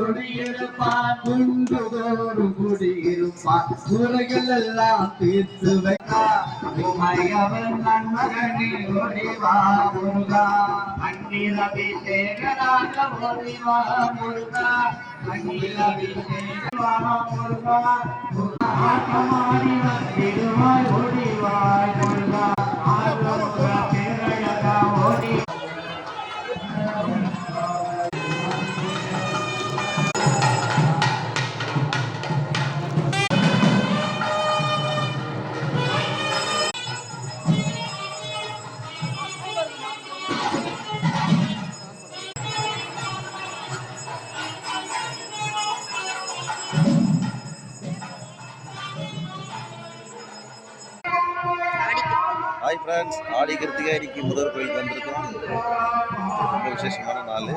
குடியிருப்பான் குன்றுதோறும் குடியிருப்பான் குறைகள் எல்லாம் தீர்த்து வைக்காயவன் நன்மகனே ஓடிவா முருகா அந்நிலபிஷேகனாக ஓடிவா முருகா அந்நிலபிஷேகவா முருகா ஆட்டமாடி வந்திடுவாய் ஓடிவாய் முருகா ஆரோக பேரழகா ஓடி ஹாய் ஃப்ரெண்ட்ஸ், ஆடி கிருத்திகை இன்னைக்கு முதல் கோயிலுக்கு வந்திருக்கோம். ரொம்ப விசேஷமான நாள்.